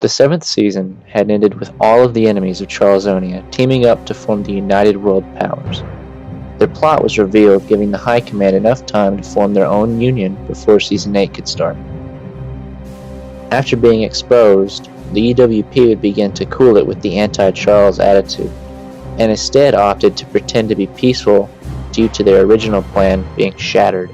The seventh season had ended with all of the enemies of Charlesonia teaming up to form the United World Powers. Their plot was revealed, giving the High Command enough time to form their own union before Season 8 could start. After being exposed, the UWP would begin to cool it with the anti-Charles attitude, and instead opted to pretend to be peaceful due to their original plan being shattered.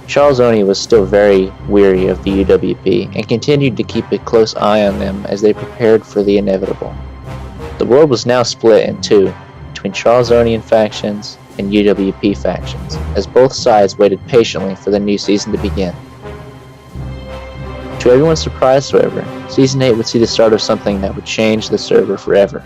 Charlesonia was still very weary of the UWP and continued to keep a close eye on them as they prepared for the inevitable. The world was now split in two, between Charlesonian factions and UWP factions, as both sides waited patiently for the new season to begin. To everyone's surprise, however, Season 8 would see the start of something that would change the server forever.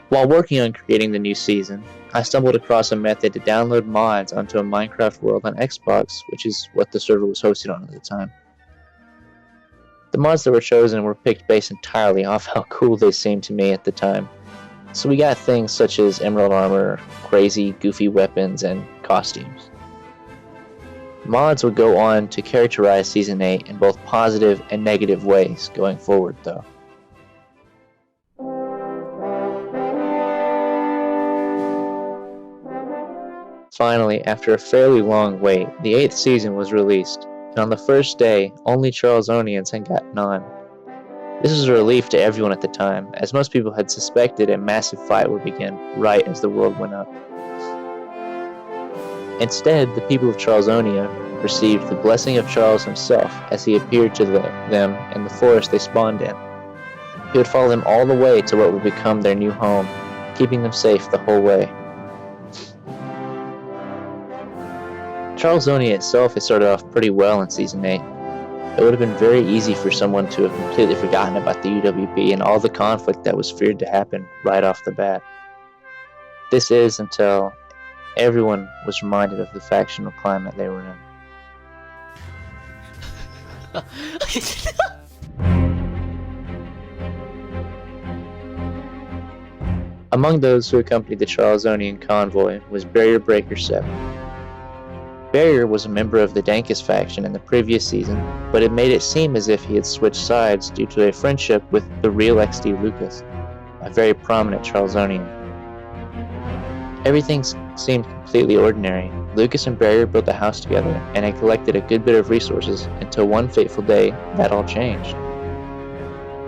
While working on creating the new season, I stumbled across a method to download mods onto a Minecraft world on Xbox, which is what the server was hosted on at the time. The mods that were chosen were picked based entirely off how cool they seemed to me at the time. So we got things such as emerald armor, crazy, goofy weapons, and costumes. Mods would go on to characterize Season 8 in both positive and negative ways going forward, though. Finally, after a fairly long wait, the 8th season was released, and on the first day, only Charlesonians had gotten on. This was a relief to everyone at the time, as most people had suspected a massive fight would begin right as the world went up. Instead, the people of Charlesonia received the blessing of Charles himself as he appeared to them in the forest they spawned in. He would follow them all the way to what would become their new home, keeping them safe the whole way. Charlesonia itself had started off pretty well in Season 8. It would have been very easy for someone to have completely forgotten about the UWP and all the conflict that was feared to happen right off the bat. This is until everyone was reminded of the factional climate they were in. Among those who accompanied the Charlesonian convoy was Barrier Breaker 7. Barrier was a member of the Dankest faction in the previous season, but it made it seem as if he had switched sides due to a friendship with the real XD Lucas, a very prominent Charlesonian. Everything seemed completely ordinary. Lucas and Barrier built a house together and had collected a good bit of resources until one fateful day that all changed.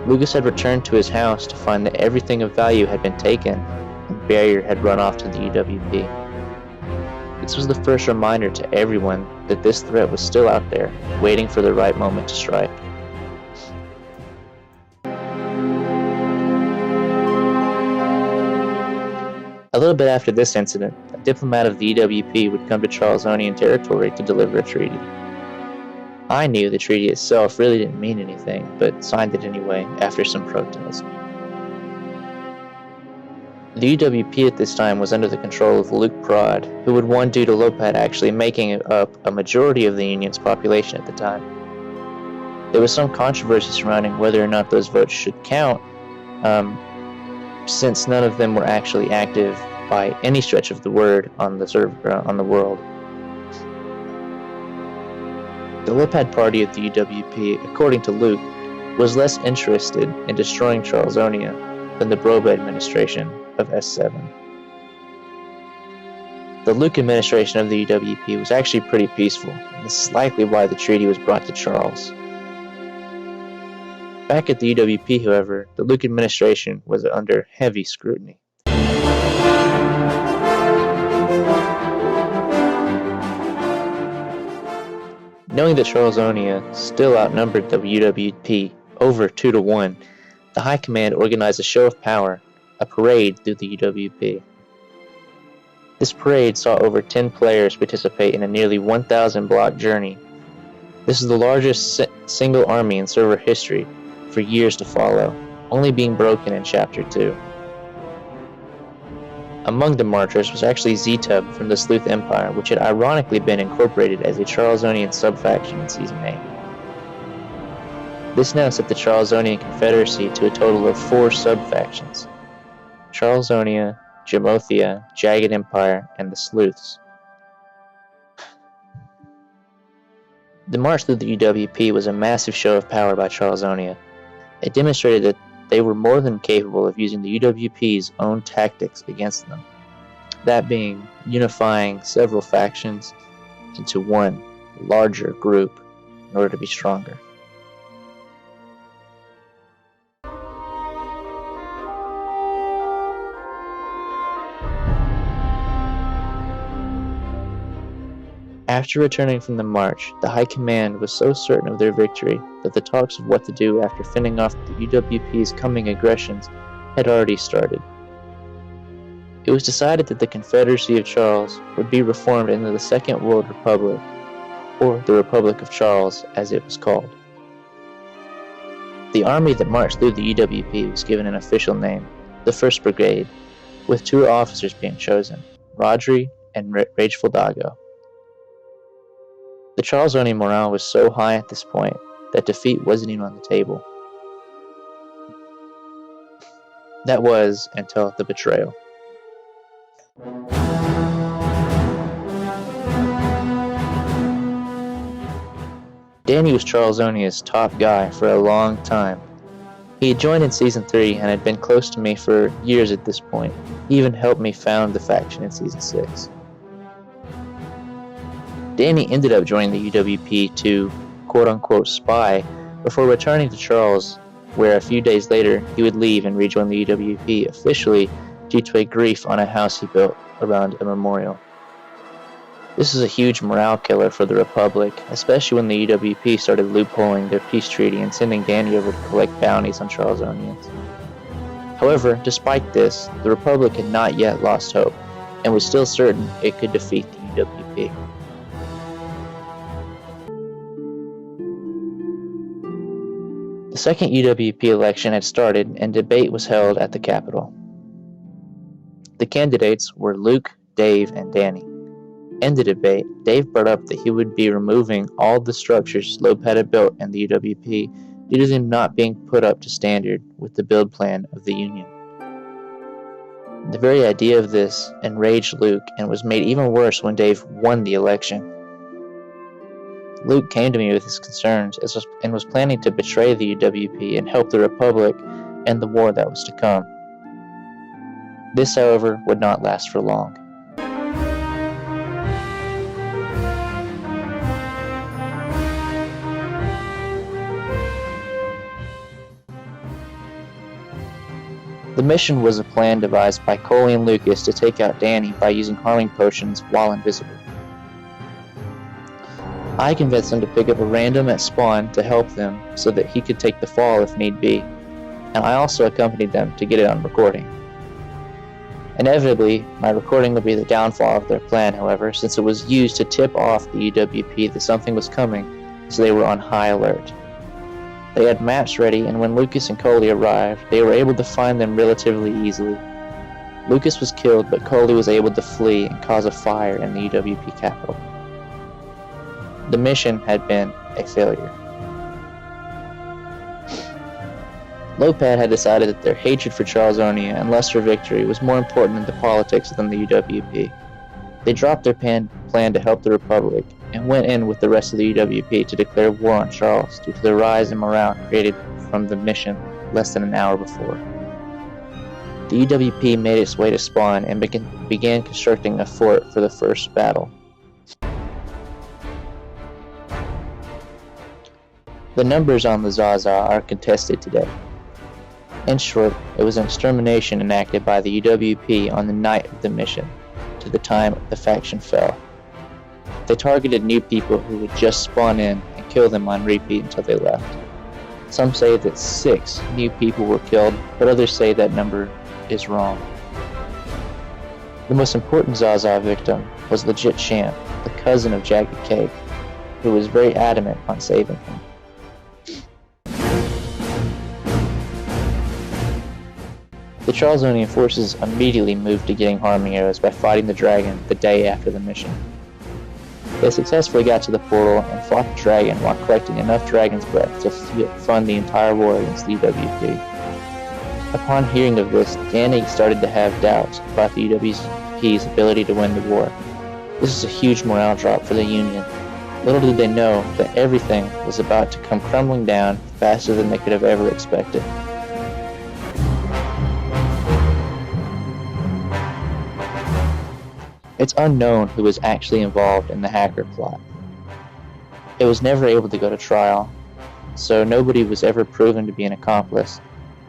Lucas had returned to his house to find that everything of value had been taken and Barrier had run off to the UWP. This was the first reminder to everyone that this threat was still out there, waiting for the right moment to strike. A little bit after this incident, a diplomat of the UWP would come to Charlesonian territory to deliver a treaty. I knew the treaty itself really didn't mean anything, but signed it anyway after some protest. The UWP at this time was under the control of Luke Prod, who had won due to Lopad actually making up a majority of the Union's population at the time. There was some controversy surrounding whether or not those votes should count, since none of them were actually active by any stretch of the word on the server, on the world. The Lopad party of the UWP, according to Luke, was less interested in destroying Charlesonia than the Broba administration of S7. The Luke administration of the UWP was actually pretty peaceful, and this is likely why the treaty was brought to Charles. Back at the UWP, however, the Luke administration was under heavy scrutiny. Knowing that Charlesonia still outnumbered the UWP over 2-1, the High Command organized a show of power, a parade through the UWP. This parade saw over 10 players participate in a nearly 1,000 block journey. This is the largest single army in server history for years to follow, only being broken in Chapter 2. Among the marchers was actually Z-Tub from the Sleuth Empire, which had ironically been incorporated as a Charlesonian sub-faction in Season 8. This now set the Charlesonian Confederacy to a total of 4 sub-factions: Charlesonia, Jimothy, Jagged Empire, and the Sleuths. The march through the UWP was a massive show of power by Charlesonia. It demonstrated that they were more than capable of using the UWP's own tactics against them, that being unifying several factions into one larger group in order to be stronger. After returning from the march, the High Command was so certain of their victory that the talks of what to do after fending off the UWP's coming aggressions had already started. It was decided that the Confederacy of Charles would be reformed into the Second World Republic, or the Republic of Charles as it was called. The army that marched through the UWP was given an official name, the 1st Brigade, with 2 officers being chosen, Rodri and Rageful Dago. The Charlesonia morale was so high at this point that defeat wasn't even on the table. That was until the betrayal. Danny was Charlesonia's top guy for a long time. He had joined in Season 3 and had been close to me for years at this point. He even helped me found the faction in Season 6. Danny ended up joining the UWP to quote-unquote spy before returning to Charles, where a few days later he would leave and rejoin the UWP officially due to a grief on a house he built around a memorial. This is a huge morale killer for the Republic, especially when the UWP started loopholing their peace treaty and sending Danny over to collect bounties on Charlesonians. However, despite this, the Republic had not yet lost hope, and was still certain it could defeat the UWP. The second UWP election had started and debate was held at the Capitol. The candidates were Luke, Dave, and Danny. In the debate, Dave brought up that he would be removing all the structures Loeb had built in the UWP due to them not being put up to standard with the build plan of the Union. The very idea of this enraged Luke and was made even worse when Dave won the election. Luke came to me with his concerns and was planning to betray the UWP and help the Republic end the war that was to come. This, however, would not last for long. The mission was a plan devised by Coley and Lucas to take out Danny by using harming potions while invisible. I convinced him to pick up a random at spawn to help them so that he could take the fall if need be, and I also accompanied them to get it on recording. Inevitably, my recording would be the downfall of their plan, however, since it was used to tip off the UWP that something was coming, so they were on high alert. They had maps ready, and when Lucas and Coley arrived, they were able to find them relatively easily. Lucas was killed, but Coley was able to flee and cause a fire in the UWP capital. The mission had been a failure. Lopad had decided that their hatred for Charlesonia and lust for victory was more important than the politics within the UWP. They dropped their plan to help the Republic and went in with the rest of the UWP to declare war on Charles due to the rise in morale created from the mission less than an hour before. The UWP made its way to spawn and began constructing a fort for the first battle. The numbers on the Zaza are contested today. In short, it was an extermination enacted by the UWP on the night of the mission, to the time the faction fell. They targeted new people who would just spawn in and kill them on repeat until they left. Some say that 6 new people were killed, but others say that number is wrong. The most important Zaza victim was Legit Champ, the cousin of Jagged Cake, who was very adamant on saving him. The Charlesonian forces immediately moved to getting harming arrows by fighting the dragon the day after the mission. They successfully got to the portal and fought the dragon while collecting enough dragon's breath to fund the entire war against the UWP. Upon hearing of this, Danny started to have doubts about the UWP's ability to win the war. This is a huge morale drop for the Union, Little did they know that everything was about to come crumbling down faster than they could have ever expected. It's unknown who was actually involved in the hacker plot. It was never able to go to trial, so nobody was ever proven to be an accomplice,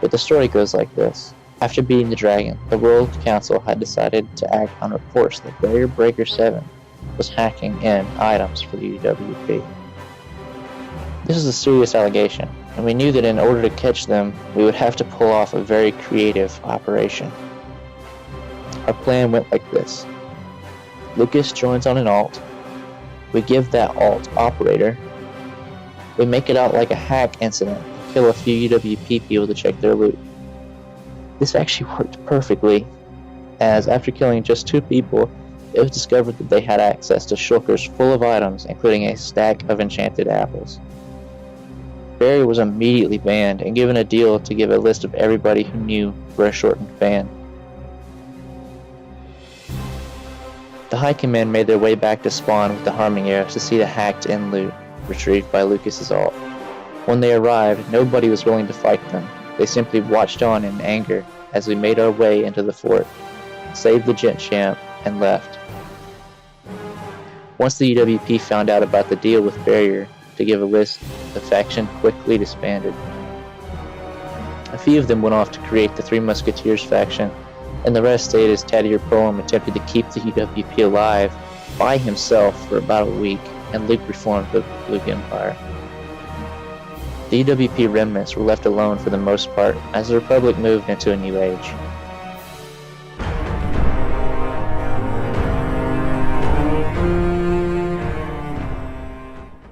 but the story goes like this. After beating the dragon, the World Council had decided to act on reports that Barrier Breaker 7 was hacking in items for the UWP. This is a serious allegation, and we knew that in order to catch them, we would have to pull off a very creative operation. Our plan went like this. Lucas joins on an alt. We give that alt operator. We make it out like a hack incident, kill a few UWP people to check their loot. This actually worked perfectly, as after killing just 2 people, it was discovered that they had access to shulkers full of items, including a stack of enchanted apples. Barry was immediately banned and given a deal to give a list of everybody who knew for a shortened ban. The High Command made their way back to spawn with the harming arrows to see the hacked-in loot retrieved by Lucas's alt. When they arrived, nobody was willing to fight them. They simply watched on in anger as we made our way into the fort, saved the Gent Champ, and left. Once the UWP found out about the deal with Barrier to give a list, the faction quickly disbanded. A few of them went off to create the Three Musketeers faction, and the rest stayed as Taddier Poem attempted to keep the UWP alive by himself for about a week, and Luke reformed the Luke Empire. The UWP remnants were left alone for the most part as the Republic moved into a new age.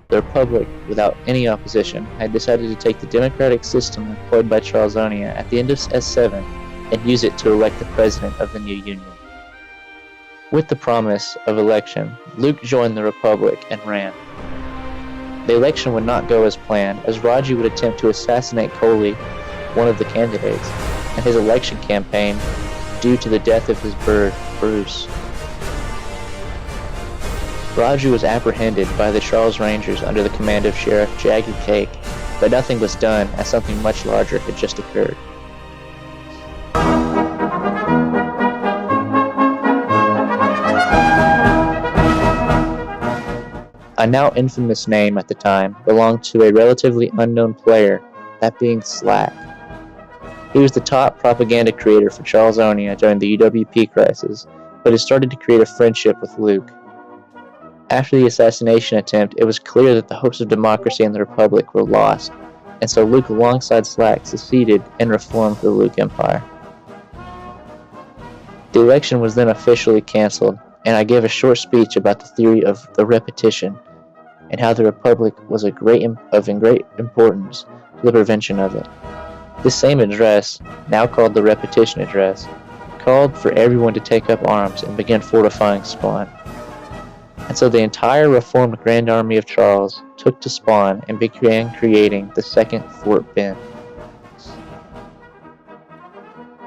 The Republic, without any opposition, had decided to take the democratic system employed by Charlesonia at the end of S7 and use it to elect the president of the new union. With the promise of election, Luke joined the Republic and ran. The election would not go as planned, as Raji would attempt to assassinate Coley, one of the candidates, and his election campaign due to the death of his bird, Bruce. Raji was apprehended by the Charles Rangers under the command of Sheriff Jaggy Cake, but nothing was done as something much larger had just occurred. A now infamous name at the time belonged to a relatively unknown player, that being Slack. He was the top propaganda creator for Charlesonia during the UWP crisis, but had started to create a friendship with Luke. After the assassination attempt, it was clear that the hopes of democracy in the Republic were lost, and so Luke alongside Slack seceded and reformed the Luke Empire. The election was then officially cancelled, and I gave a short speech about the theory of the repetition, and how the Republic was of great importance to the prevention of it. This same address, now called the Repetition Address, called for everyone to take up arms and begin fortifying Spawn. And so the entire reformed Grand Army of Charles took to Spawn and began creating the second Fort Ben.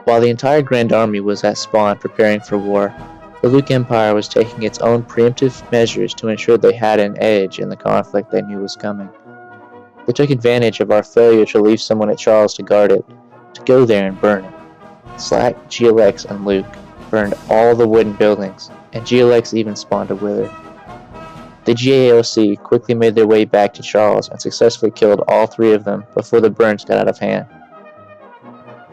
While the entire Grand Army was at Spawn preparing for war, the Luke Empire was taking its own preemptive measures to ensure they had an edge in the conflict they knew was coming. They took advantage of our failure to leave someone at Charles to guard it, to go there and burn it. Slack, GLX, and Luke burned all the wooden buildings, and GLX even spawned a wither. The GAOC quickly made their way back to Charles and successfully killed all 3 of them before the burns got out of hand.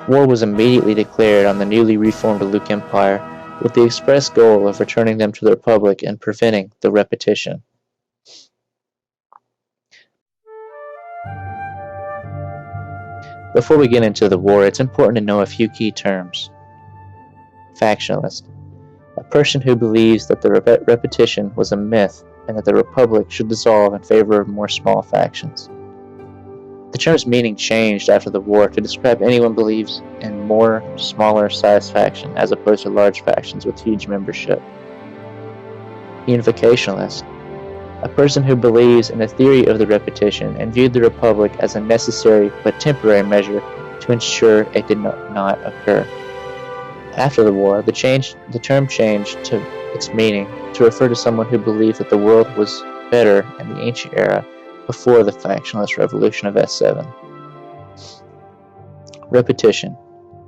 War was immediately declared on the newly reformed Luke Empire, with the express goal of returning them to the Republic and preventing the repetition. Before we get into the war, it's important to know a few key terms. Factionalist. A person who believes that the repetition was a myth and that the Republic should dissolve in favor of more small factions. The term's meaning changed after the war to describe anyone who believes in more smaller sized faction as opposed to large factions with huge membership. Unificationalist. A person who believes in the theory of the repetition and viewed the Republic as a necessary but temporary measure to ensure it did not occur. After the war, the term changed to its meaning to refer to someone who believed that the world was better in the ancient era before the factionless revolution of S7. Repetition,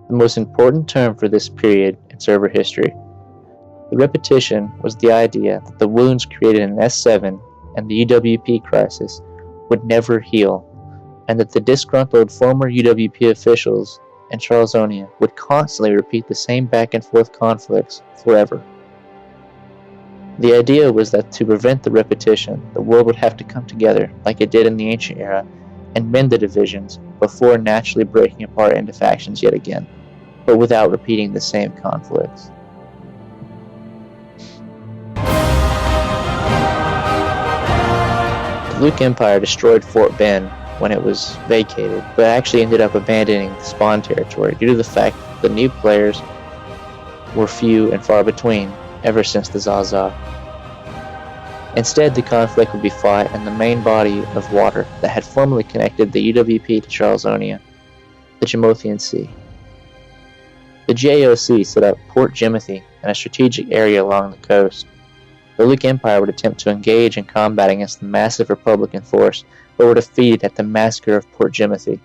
the most important term for this period in server history. The repetition was the idea that the wounds created in S7 and the UWP crisis would never heal, and that the disgruntled former UWP officials and Charlesonia would constantly repeat the same back-and-forth conflicts forever. The idea was that to prevent the repetition, the world would have to come together like it did in the ancient era and mend the divisions before naturally breaking apart into factions yet again, but without repeating the same conflicts. The Luke Empire destroyed Fort Ben when it was vacated, but actually ended up abandoning the spawn territory due to the fact that the new players were few and far between ever since the Zaza. Instead, the conflict would be fought in the main body of water that had formerly connected the UWP to Charlesonia, the Jimothian Sea. The JOC set up Port Jimothy in a strategic area along the coast. The Luke Empire would attempt to engage in combat against the massive Republican force, but were defeated at the massacre of Port Jimothy.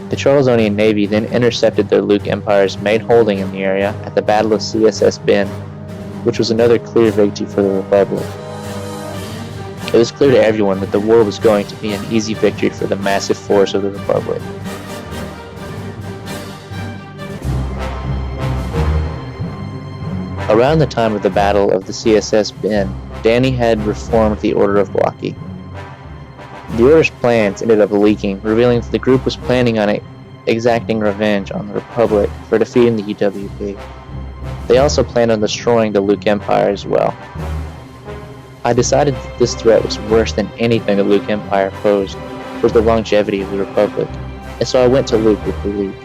The Charlesonian Navy then intercepted the Luke Empire's main holding in the area at the Battle of CSS Ben, which was another clear victory for the Republic. It was clear to everyone that the war was going to be an easy victory for the massive force of the Republic. Around the time of the Battle of the CSS Ben, Danny had reformed the Order of Blocky. The Order's plans ended up leaking, revealing that the group was planning on exacting revenge on the Republic for defeating the UWP. They also planned on destroying the Luke Empire as well. I decided that this threat was worse than anything the Luke Empire posed for the longevity of the Republic, and so I went to Luke with the leak.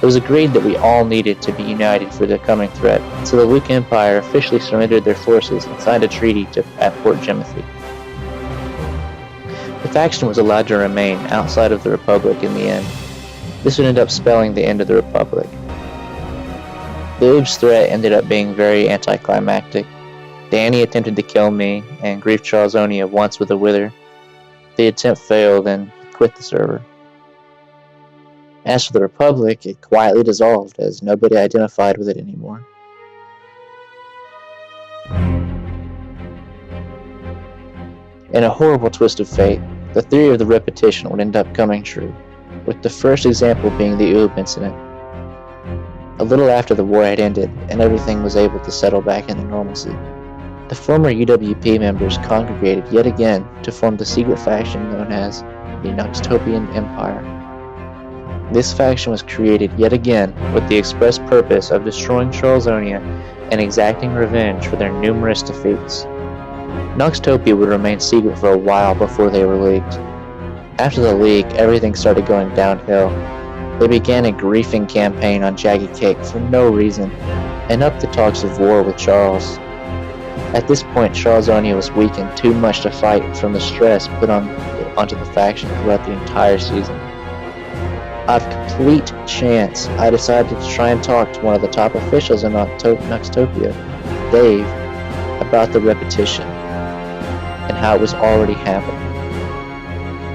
It was agreed that we all needed to be united for the coming threat, so the Luke Empire officially surrendered their forces and signed a treaty at Port Jimothy. The faction was allowed to remain outside of the Republic in the end. This would end up spelling the end of the Republic. The Oob's threat ended up being very anticlimactic. Danny attempted to kill me and griefed Charlesonia once with a wither. The attempt failed and quit the server. As for the Republic, it quietly dissolved as nobody identified with it anymore. In a horrible twist of fate, the theory of the repetition would end up coming true, with the first example being the Oob incident. A little after the war had ended and everything was able to settle back into normalcy, the former UWP members congregated yet again to form the secret faction known as the Noxtopian Empire. This faction was created yet again with the express purpose of destroying Charlesonia and exacting revenge for their numerous defeats. Noxtopia would remain secret for a while before they were leaked. After the leak, everything started going downhill. They began a griefing campaign on Jagged Cake for no reason, and upped the talks of war with Charles. At this point, Charlesonia was weakened too much to fight from the stress put onto the faction throughout the entire season. Out of complete chance, I decided to try and talk to one of the top officials in Noxtopia, Dave, about the repetition and how it was already happening.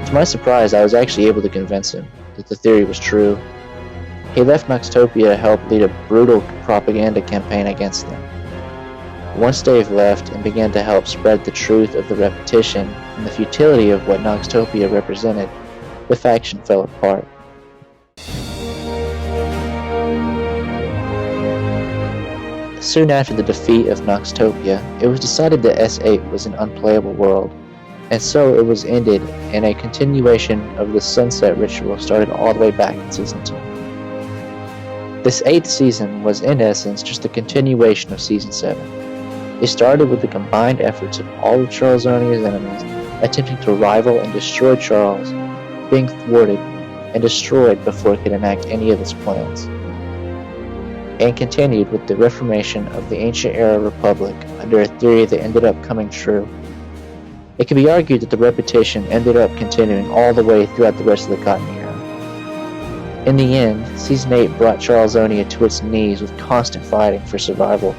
To my surprise, I was actually able to convince him that the theory was true. He left Noxtopia to help lead a brutal propaganda campaign against them. Once Dave left and began to help spread the truth of the repetition and the futility of what Noxtopia represented, the faction fell apart. Soon after the defeat of Noxtopia, it was decided that S8 was an unplayable world, and so it was ended in a continuation of the sunset ritual started all the way back in Season 2. This 8th season was in essence just a continuation of Season 7. It started with the combined efforts of all of Charlesonia's enemies attempting to rival and destroy Charles, being thwarted and destroyed before it could enact any of its plans, and continued with the reformation of the ancient era republic under a theory that ended up coming true. It can be argued that the repetition ended up continuing all the way throughout the rest of the Cottoni Era. In the end, Season 8 brought Charlesonia to its knees with constant fighting for survival,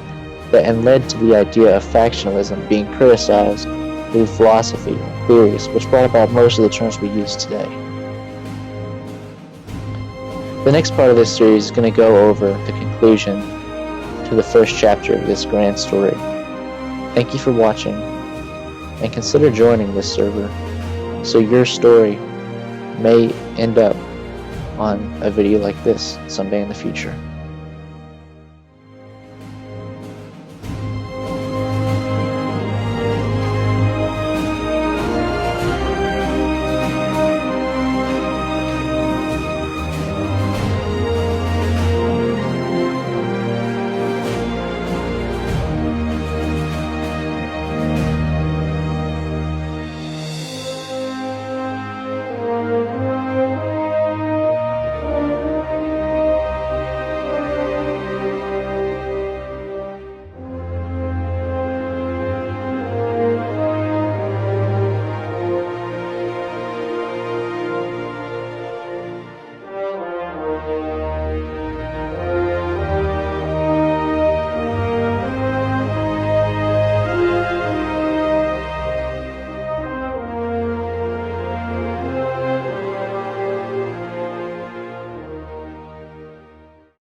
and led to the idea of factionalism being criticized through philosophy and theories, which brought about most of the terms we use today. The next part of this series is going to go over the conclusion to the first chapter of this grand story. Thank you for watching, and consider joining this server so your story may end up on a video like this someday in the future.